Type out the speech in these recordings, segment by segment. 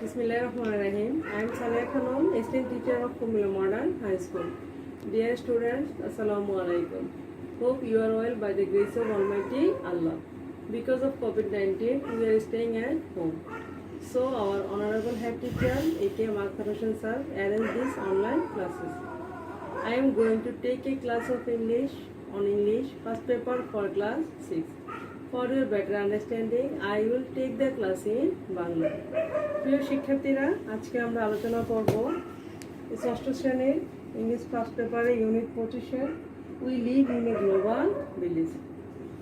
Bismillahirrahmanirrahim. I am Sania Khanum, assistant teacher of Kumila Modern High School. Dear students, Assalamu alaikum. Hope you are well by the grace of Almighty Allah. Because of COVID-19, we are staying at home. So our honorable head teacher, A.K. Makhtar Hossain sir, arranged these online classes. I am going to take a class of English on English, first paper for class 6. For your better understanding, I will take the class in Bangla. প্রিয় শিক্ষার্থীরা, আজকে আমরা আলোচনা করব ষষ্ঠ শ্রেণীর English first পেপারে unit 25-এর we live in a global village,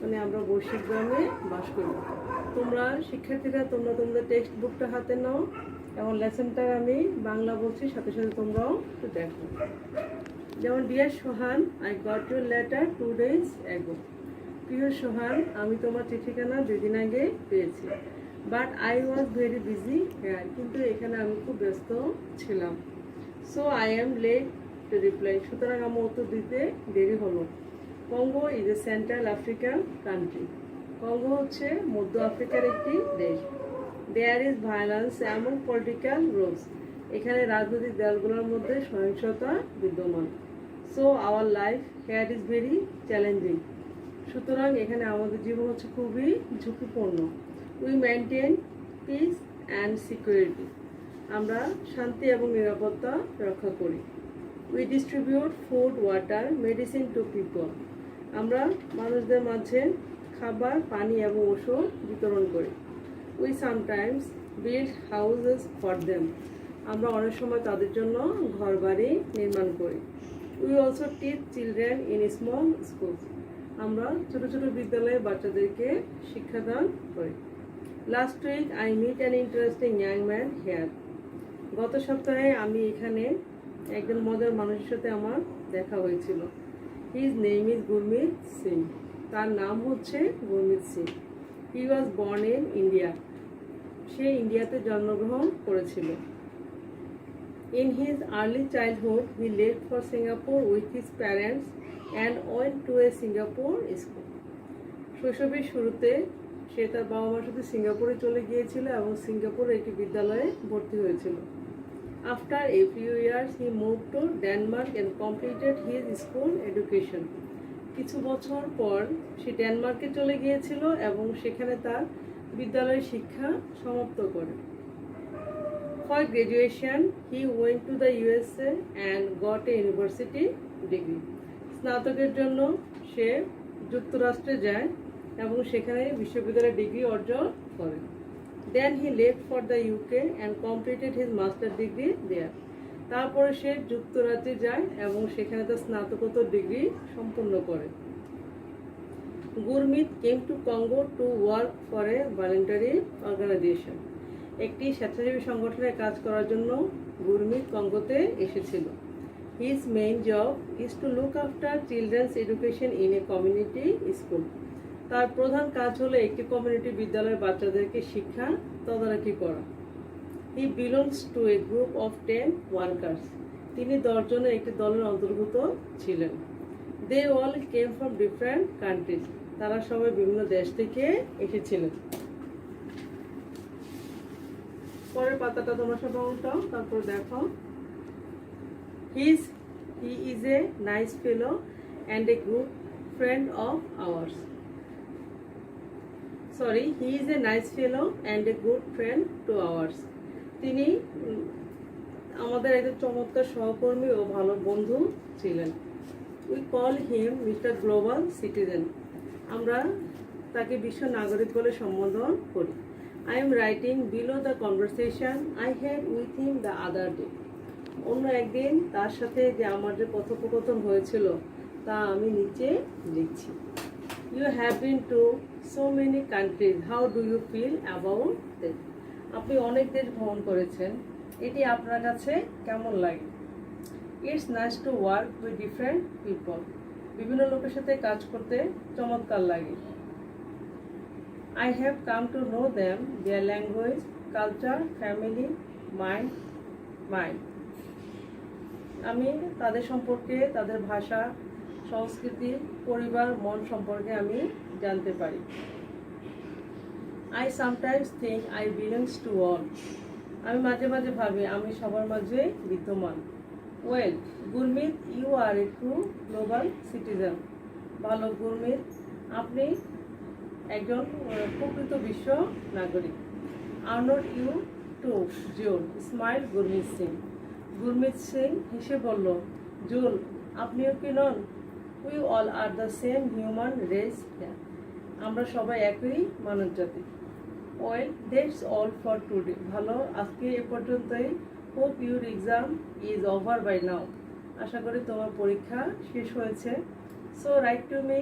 মানে আমরা বৈশ্বিক গ্রামে বাস করি। তোমরা শিক্ষার্থীরা তোমাদের টেক্সট বুকটা হাতে নাও এবং লেসনটা আমি বাংলা বলছি, সাথে সাথে তোমরাও একটু দেখো। যেমন dear Sohan, I got your letter 2 days ago. প্রিয় সোহান, আমি তোমার চিঠিখানা 2 দিন আগে পেয়েছি। But I was very busy here, কিন্তু এখানে আমি খুব ব্যস্ত ছিলাম। So I am late to reply, সুতরাং আমার উত্তর দিতে দেরি হলো। Congo is a central African country, Congo হচ্ছে মধ্য আফ্রিকার একটি দেশ। There is violence among political groups, এখানে রাজনৈতিক দলগুলোর মধ্যে সহিংসতা বিদ্যমান। So our life here is very challenging, সুতরাং এখানে আমাদের জীবন হচ্ছে খুবই ঝুঁকিপূর্ণ। We maintain peace and security, আমরা শান্তি এবং নিরাপত্তা রক্ষা করি। We distribute food, water, medicine to people, আমরা মানুষদের মাঝে খাবার, পানি এবং ওষুধ বিতরণ করি। We sometimes build houses for them, আমরা অনেক সময় তাদের জন্য ঘরবাড়ি নির্মাণ করি। We also teach children in small schools, আমরা ছোট ছোট বিদ্যালয়ে বাচ্চাদেরকে শিক্ষাদান করি। Last week I meet an interesting young man here, গত সপ্তাহে আমি এখানে একজন মজার মানুষের সাথে আমার দেখা হয়েছিল। His name is Gurmeet Singh, তার নাম হচ্ছে Gurmeet Singh. He was born in India, সে ইন্ডিয়াতে জন্মগ্রহণ করেছিল। In his early childhood he left for Singapore with his parents and went to a Singapore school, শৈশবের শুরুতে সে তার বাবা মার সাথে সিঙ্গাপুরে চলে গিয়েছিল এবং সিঙ্গাপুরে একটি বিদ্যালয়ে ভর্তি হয়েছিল। After a few years he move to Denmark and completed his school education, কিছু বছর পর সে ডেনমার্কে চলে গিয়েছিল এবং সেখানে তার বিদ্যালয়ের শিক্ষা সমাপ্ত করে। For graduation he went to the USA and got a university degree, স্নাতকের জন্য সে যুক্তরাষ্ট্রে যায় এবং সেখানে বিশ্ববিদ্যালয়ের ডিগ্রি অর্জন করে। Then he left for the UK and completed his master degree there, তারপরে সে যুক্তরাজ্যে যায় এবং সেখানে তার স্নাতকোত্তর ডিগ্রি সম্পূর্ণ করে। Gurmeet came to Congo to work for a voluntary organisation, একটি স্বেচ্ছাসেবী সংগঠনে কাজ করার জন্য গুরমিত কঙ্গোতে এসেছিল। His main job is to look after children's education in a community school. তার প্রধান কাজ হলো একটি কমিউনিটি বিদ্যালয়ের বাচ্চাদেরকে শিক্ষা তদারকি করা। He belongs to a group of 10 workers. তিনি 10 জনের একটি দলের অন্তর্ভুক্ত ছিলেন। They all came from different countries. তারা সবাই বিভিন্ন দেশ থেকে এসেছিলেন। পরের পাতাটা তোমরা সবাই উল্টাও, তারপর দেখো। He is a nice fellow and a good friend of ours. He is a nice fellow and a good friend to ours. তিনি আমাদের একজন চমৎকার সহকর্মী ও ভালো বন্ধু ছিলেন। We call him Mr. Global Citizen. আমরা তাকে বিশ্ব নাগরিক বলে সম্বোধন করি। I am writing below the conversation I had with him the other day. অন্য একদিন তার সাথে যে আমার যে কথোপকথন হয়েছিল তা আমি নিচে লিখছি। You have been to so many countries, how do you feel about that? আপনি অনেক দেশ ভ্রমণ করেছেন, এটি আপনার কাছে কেমন লাগে? It's nice to work with different people, বিভিন্ন লোকের সাথে কাজ করতে চমৎকার লাগে। I have come to know them, their language, culture, family, mind. আমি তাদের সম্পর্কে, তাদের ভাষা, সংস্কৃতি, পরিবার, মন সম্পর্কে আমি জানতে পারি। I sometimes think I belong to all. আমি মাঝে মাঝে ভাবি আমি সবার মাঝে বিদ্যমান। Well, Gurmeet, you are a true global citizen. ভালো গুরমিত, আপনি একজন প্রকৃত বিশ্ব নাগরিক। Are not you too Jules, smile Gurmeet Singh. Gurmeet Singh হেসে বলল, জুল, আপনিও কি নন? We all are the same human race. আমরা সবাই একই মানব জাতি। Well, that's all for today. ভালো, আজকে এ পর্যন্তই। Hope your exam is over by now. আশা করি তোমার পরীক্ষা শেষ হয়েছে। So right to me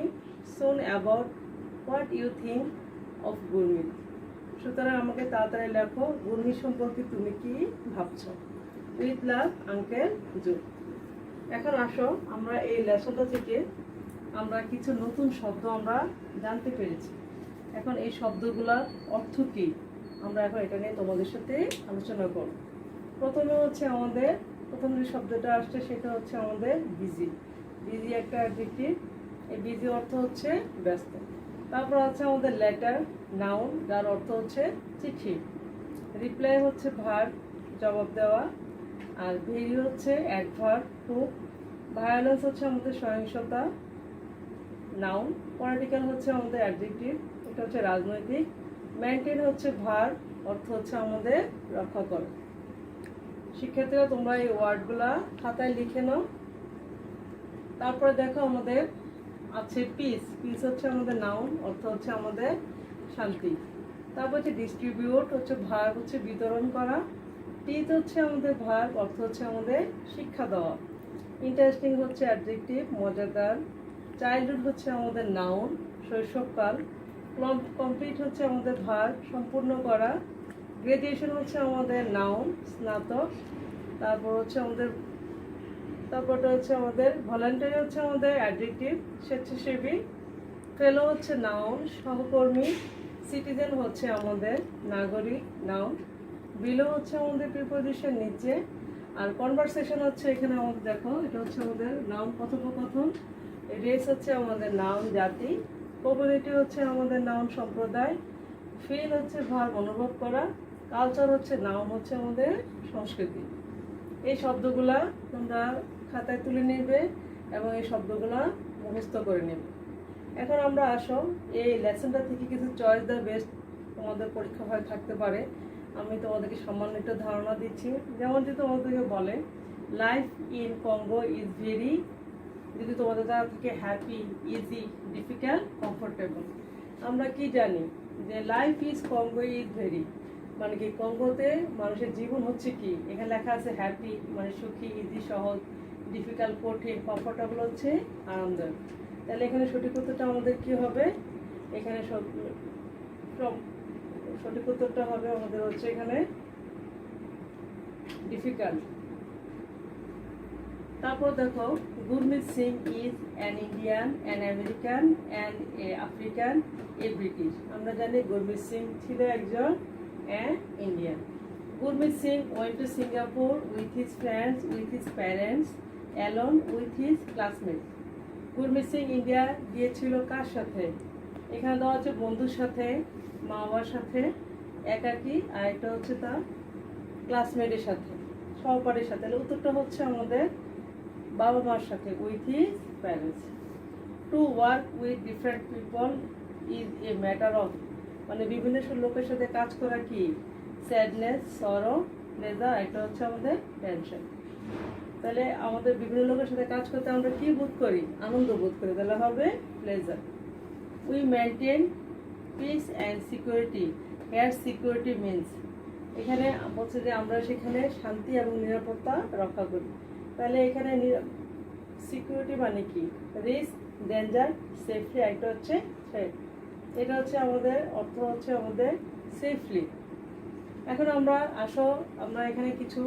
soon about what you think of Gurmeet. সুতরাং আমাকে তাড়াতাড়ি লেখো, গুরমিত সম্পর্কে তুমি কি ভাবছো। উইথ লাভ, আঙ্কেল জু। এখন আসো, আমরা এই লেসনটা থেকে আমরা কিছু নতুন শব্দ আমরা জানতে পেরেছি। এখন এই শব্দগুলোর অর্থ কী আমরা এখন এটা নিয়ে তোমাদের সাথে আলোচনা করব। প্রথমে হচ্ছে আমাদের প্রথম যে শব্দটা আসছে সেটা হচ্ছে আমাদের বিজি। বিজি একটা অ্যাডজেক্টিভ। এই বিজি অর্থ হচ্ছে ব্যস্ত। তারপর হচ্ছে আমাদের লেটার, নাউন, যার অর্থ হচ্ছে চিঠি। রিপ্লাই হচ্ছে ভার্ব, জবাব দেওয়া। আর ভেরি হচ্ছে অ্যাডভার্ব, খুব। ভায়োলেন্স হচ্ছে আমাদের সহিংসতা, নাউন। পলিটিক্যাল হচ্ছে আমাদের অ্যাডজেক্টিভ, এটা হচ্ছে রাজনৈতিক। মেনটেন হচ্ছে ভার্ব, অর্থ হচ্ছে আমাদের রক্ষা করে। শিক্ষার্থীরা তোমরা এই ওয়ার্ডগুলা খাতায় লিখে নাও। তারপরে দেখো আমাদের আছে পিস। পিস হচ্ছে আমাদের নাউন, অর্থ হচ্ছে আমাদের শান্তি। তারপর হচ্ছে ডিস্ট্রিবিউট, হচ্ছে ভার্ব, হচ্ছে বিতরণ করা। টিথ হচ্ছে আমাদের ভার্ব, অর্থ হচ্ছে আমাদের শিক্ষা দেওয়া। ইন্টারেস্টিং হচ্ছে অ্যাডজেক্টিভ, মজাদার। চাইল্ডহুড হচ্ছে আমাদের নাউন, শৈশবকাল। কমপ্লিট হচ্ছে আমাদের ভার্ব, সম্পূর্ণ করা। গ্রাজুয়েশন হচ্ছে আমাদের নাউন, স্নাতক। তারপরটা হচ্ছে আমাদের ভলান্টারি, হচ্ছে আমাদের অ্যাডজেক্টিভ, স্বেচ্ছাসেবী। ফেলো হচ্ছে নাউন, সহকর্মী। সিটিজেন হচ্ছে আমাদের নাগরিক, নাউন। বিলো হচ্ছে আমাদের প্রিপোজিশন, নিচে। আর কনভারসেশন হচ্ছে এখানে আমাদের দেখো, এটা হচ্ছে আমাদের নাউন, কথোপকথন। রেস হচ্ছে আমাদের নাউন, জাতি। কমিউনিটি হচ্ছে আমাদের নাউন, সম্প্রদায়। ফিল হচ্ছে ভার্ব, অনুভব করা। কালচার হচ্ছে নাউন, হচ্ছে আমাদের সংস্কৃতি। এই শব্দগুলা তোমরা খাতায় তুলে নেবে এবং এই শব্দগুলা মুখস্থ করে নেবে। এখন আমরা আসো এই লেসনটা থেকে কিছু চয়েস দ্য বেস্ট তোমাদের পরীক্ষা হয়ে থাকতে পারে। আমি তোমাদেরকে সামান্য একটু ধারণা দিচ্ছি। যেমন যে তোমাদেরকে বলে life in Congo is very, যদি তোমাদের দ্বারা থেকে হ্যাপি, ইজি, ডিফিকাল্ট, কমফোর্টেবল। আমরা কি জানি যে life is Congo is very মানে কি, কঙ্গোতে মানুষের জীবন হচ্ছে কি, এখানে লেখা আছে হ্যাপি মানে সুখী, ইজি সহজ, ডিফিকাল্ট কঠিন, কমফোর্টেবল হচ্ছে আরামদায়ক। তাহলে এখানে সঠিক উত্তরটা আমাদের কি হবে, এখানে সঠিক উত্তরটা হবে আমাদের হচ্ছে এখানে ডিফিকাল্ট। তারপর দেখো, Gurmeet Singh is an Indian, an American, an a African, a British. আমরা জানি গুরমিত সিং ছিল একজন Indian. Gurmeet Singh went to Singapore with his friends, with his parents, alone with his classmates. Gurmeet Singh India গিয়েছিল কার সাথে? এখানে দেওয়া হচ্ছে বন্ধুর সাথে, মা বাবার সাথে, একাকী, আর একটা হচ্ছে তার ক্লাসমেটের সাথে, সহপাঠীর সাথে। তাহলে উত্তরটা হচ্ছে আমাদের বাবা মার সাথে, with his parents. Two work with different people is a matter of, মানে বিভিন্ন লোকের সাথে কাজ করা কি, স্যাডনেস, সরো, প্লেজার, এটা হচ্ছে আমাদের টেনশন। তাহলে আমাদের বিভিন্ন লোকের সাথে কাজ করতে আমরা কি বোধ করি, আনন্দ বোধ করি, তাহলে হবে pleasure. We maintain peace and security, here security means, এখানে বলছে যে আমরা সেখানে শান্তি এবং নিরাপত্তা রক্ষা করি। তাহলে এখানে সিকিউরিটি মানে কি, রিস্ক, ডেঞ্জার, সেফলি, একটা হচ্ছে থ্রেট। এটা হচ্ছে আমাদের অর্থ, হচ্ছে আমাদের সেফলি। এখন আমরা আমরা এখানে কিছু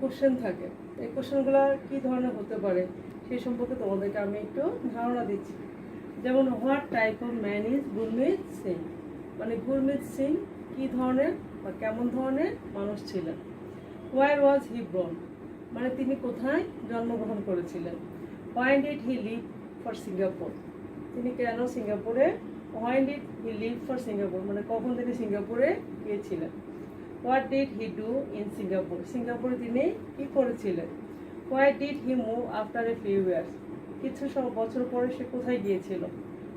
কোশ্চেন থাকে, এই কোশ্চেনগুলো কী ধরনের হতে পারে সেই সম্পর্কে তোমাদেরকে আমি একটু ধারণা দিচ্ছি। যেমন what type of man is Gurmeet Singh, মানে গুরমিত সিং কী ধরনের বা কেমন ধরনের মানুষ ছিলেন। হোয়ার ওয়াজ হি বর্ন, মানে তিনি কোথায় জন্মগ্রহণ করেছিলেন। Why did he leave for Singapore, তিনি কেন সিঙ্গাপুরে, why did he leave for Singapore মানে কখন তিনি সিঙ্গাপুরে গিয়েছিলেন। What did he do in Singapore, সিঙ্গাপুরে তিনি কি করেছিলেন। Why did he move after a few years, কিছু বছর পরে সে কোথায় গিয়েছিল।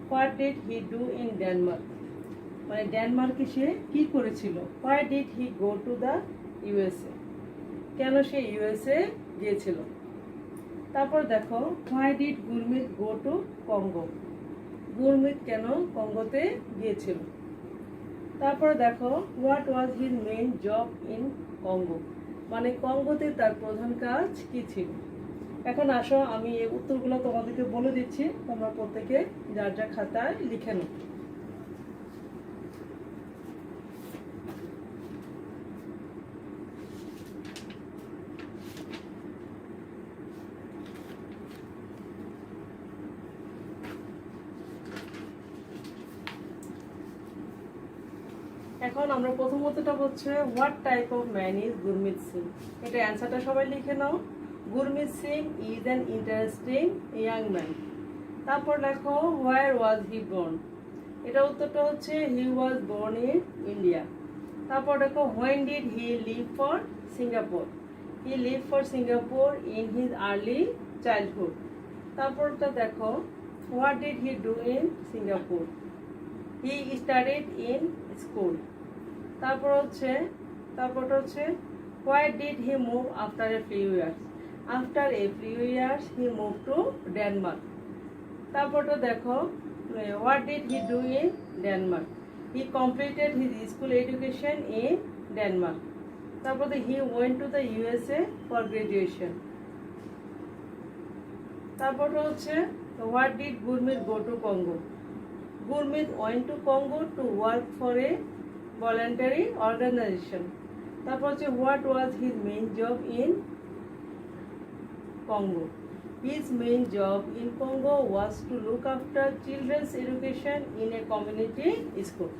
What did he do in Denmark, মানে ডেনমার্কে সে কি করেছিল। Why did he go to the USA, কেন সে ইউএসএ গিয়েছিল। তারপর দেখো why did Gurmeet go to Congo, Gurmeet কেন কঙ্গোতে গিয়েছিল। তারপর দেখো what was his main job in Congo, মানে কঙ্গোতে তার প্রধান কাজ কি ছিল। এখন আসো আমি এই উত্তরগুলো তোমাদেরকে বলে দিচ্ছি, তোমরা প্রত্যেকে যার যা খাতায় লিখে নাও। এখন আমরা প্রথমতটা হচ্ছে what type of man is Gurmeet Singh, এটা অ্যান্সারটা সবাই লিখে নাও। Gurmeet Singh is an interesting young man. তারপর লেখো হোয়ার ওয়াজ হি বর্ন, এটা উত্তরটা হচ্ছে he was born in India. তারপর দেখো when did he leave for Singapore, he leave for Singapore in his early childhood. তারপরটা দেখো what did he do in Singapore, he studied in school. তারপরটা হচ্ছে why did he move after a few years, after a few years he move to Denmark. তারপরটা দেখো what did he do in Denmark, he completed his school education in Denmark. তারপর he went to the USA for graduation. তারপরটা হচ্ছে what did Gurmeet go to Congo, Gurmeet went to Congo to work for a voluntary organization. তারপর হচ্ছে what was his main job in Congo? His main job in Congo was to look after children's education in a community school.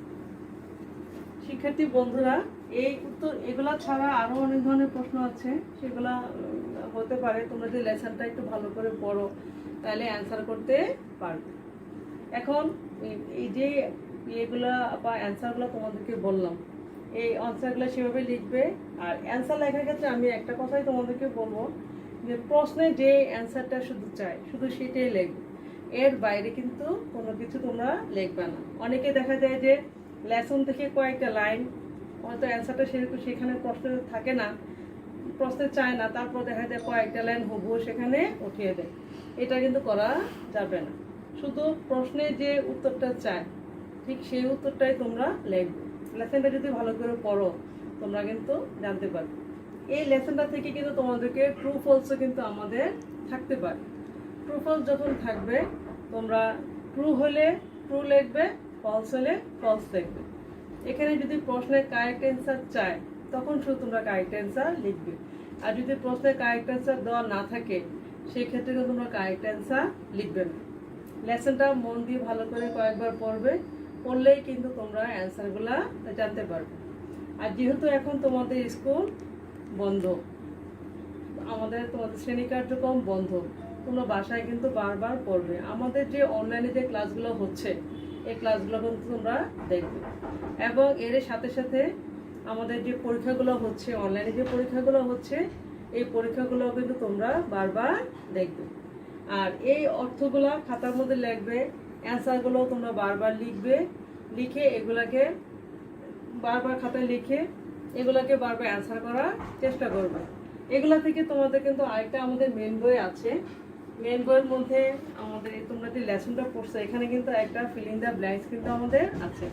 শিক্ষার্থী বন্ধুরা, এই উত্তর এগুলা ছাড়া আরো অনেক ধরনের প্রশ্ন আছে, সেগুলা হতে পারে। তোমরা যদি লেসনটা একটু ভালো করে পড়ো তাহলে অ্যান্সার করতে পারবে। এখন এই যে এগুলা বা অ্যান্সারগুলো তোমাদেরকে বললাম, এই অ্যান্সারগুলো সেভাবে লিখবে। আর অ্যান্সার লেখার ক্ষেত্রে আমি একটা কথাই তোমাদেরকে বলবো যে প্রশ্নে যে অ্যান্সারটা শুধু চাই শুধু সেটাই লিখবে, এর বাইরে কিন্তু কোনো কিছু তোমরা লিখবে না। অনেকে দেখা যায় যে লেসন থেকে কয়েকটা লাইন, হয়তো অ্যান্সারটা সেরকম সেখানে প্রশ্ন থাকে না, প্রশ্নে চায় না, তারপর দেখা যায় কয়েকটা লাইন হুবহু সেখানে উঠিয়ে দেয়। এটা কিন্তু করা যাবে না। শুধু প্রশ্নে যে উত্তরটা চায় ঠিক সেই উত্তরটাই তোমরা লিখবে। লেসনটা যদি ভালো করে পড়ো তোমরা কিন্তু জানতে পারবে। এই লেসনটা থেকে কিন্তু তোমাদেরকে ট্রু ফলসও কিন্তু আমাদের থাকতে পারে। ট্রু ফলস যখন থাকবে তোমরা ট্রু হলে ট্রু লিখবে, ফলস হলে ফলস লিখবে। এখানে যদি প্রশ্নের কারেক্ট অ্যান্সার চায় তখন শুধু তোমরা কারেক্ট অ্যান্সার লিখবে। আর যদি প্রশ্নের কারেক্ট অ্যান্সার দেওয়া না থাকে সেই ক্ষেত্রে কিন্তু তোমরা কারেক্ট অ্যান্সার লিখবে না। লেসনটা মন দিয়ে ভালো করে কয়েকবার পড়বে, পড়লেই কিন্তু তোমরা অ্যান্সারগুলা জানতে পারবে। আর যেহেতু এখন তোমাদের স্কুল বন্ধ, তোমাদের শ্রেণী কার্যক্রম বন্ধ, তোমরা বাসায় কিন্তু বারবার পড়বে। আমাদের যে অনলাইনে যে ক্লাসগুলো হচ্ছে এই ক্লাসগুলো কিন্তু তোমরা দেখবে। এবং এর সাথে সাথে আমাদের যে পরীক্ষাগুলো হচ্ছে, অনলাইনে যে পরীক্ষাগুলো হচ্ছে এই পরীক্ষাগুলো কিন্তু তোমরা বারবার দেখবে। আর এই অর্থগুলা খাতার মধ্যে লিখবে, অ্যান্সারগুলো তোমরা বারবার লিখবে, লিখে এগুলাকে বারবার খাতায় লিখে এগুলাকে বারবার অ্যান্সার করার চেষ্টা করবে। এগুলা থেকে তোমাদের কিন্তু আরেকটা আমাদের মেন বই আছে, মেন বইয়ের মধ্যে আমাদের তোমরা যে লেসনটা পড়ছো এখানে কিন্তু একটা ফিলিং দ্য ব্ল্যাঙ্কস কিন্তু আমাদের আছে।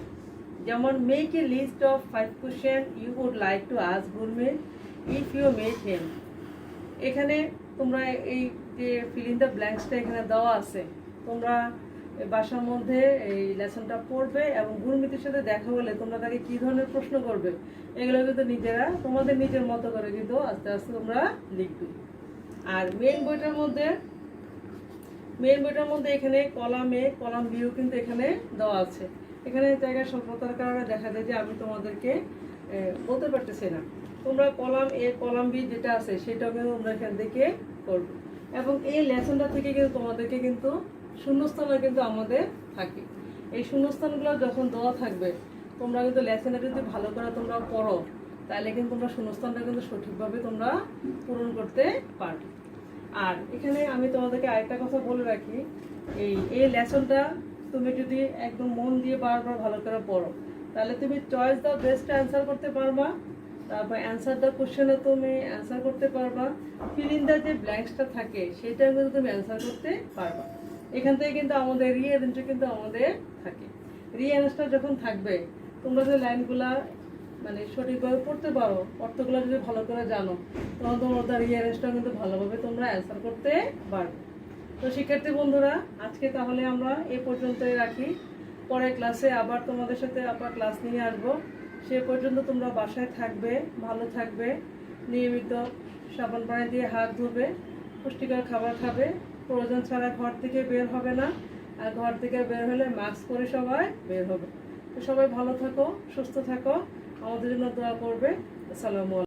যেমন make a list of 5 question you would like to ask Gurmeet if you met him. এখানে তোমরা এই যে ফিলিং দ্য ব্ল্যাঙ্কসটা এখানে দেওয়া আছে, তোমরা বাসার মধ্যে এই লেসনটা পড়বে এবং গুরমিতের সাথে দেখা হলে তোমরা তাকে কী ধরনের প্রশ্ন করবে এগুলো কিন্তু নিজেরা তোমাদের নিজের মতো করে কিন্তু আস্তে আস্তে তোমরা লিখবে। আর মেন বইটার মধ্যে এখানে কলাম এ কলাম বিও কিন্তু এখানে দেওয়া আছে। এখানে জায়গায় স্বল্পতার কারণে দেখা যায় যে আমি তোমাদেরকে বলতে পারতেছি না। তোমরা কলাম এ কলাম বি যেটা আছে সেটাও কিন্তু তোমরা এখান থেকে করবে। এবং এই লেসনটা থেকে কিন্তু তোমাদেরকে কিন্তু শূন্যস্থানও কিন্তু আমাদের থাকে। এই শূন্যস্থানগুলো যখন দেওয়া থাকবে তোমরা কিন্তু লেসনটা যদি ভালো করে তোমরা পড়ো তাহলে কিন্তু তোমরা শূন্যস্থানটা কিন্তু সঠিকভাবে তোমরা পূরণ করতে পারবে। আর এখানে আমি তোমাদেরকে আরেকটা কথা বলে রাখি, এই লেসনটা তুমি যদি একদম মন দিয়ে বারবার ভালো করে পড়ো, তাহলে তুমি চয়েস দ্য বেস্ট অ্যান্সার করতে পারবা, তারপর অ্যান্সার দ্য কোশ্চেনে তুমি অ্যান্সার করতে পারবা, ফিল ইন দ্য যে ব্ল্যাঙ্কসটা থাকে সেটা কিন্তু তুমি অ্যান্সার করতে পারবা। এখান থেকে কিন্তু আমাদের রিঅ্যারেঞ্জও কিন্তু আমাদের থাকে। রিঅ্যারেঞ্জটা যখন থাকবে, তোমরা যে লাইনগুলা মানে সঠিকভাবে পড়তে পারো, অর্থগুলো যদি ভালো করে জানো, তখন তোমার রিঅ্যারেঞ্জটা কিন্তু ভালোভাবে তোমরা অ্যান্সার করতে পারবে। তো শিক্ষার্থী বন্ধুরা, আজকে তাহলে আমরা এই পর্যন্তই রাখি। পরের ক্লাসে আবার তোমাদের সাথে আবার ক্লাস নিয়ে আসবো। সে পর্যন্ত তোমরা বাসায় থাকবে, ভালো থাকবে, নিয়মিত সাবান পানি দিয়ে হাত ধুবে, পুষ্টিকর খাবার খাবে, প্রয়োজন ছাড়া ঘর থেকে বের হবে না, আর ঘর থেকে বের হলে মাস্ক পরে সবাই বের হবে। তো সবাই ভালো থাকো, সুস্থ থাকো, আমাদের জন্য দোয়া করবে। আসসালামু আলাইকুম।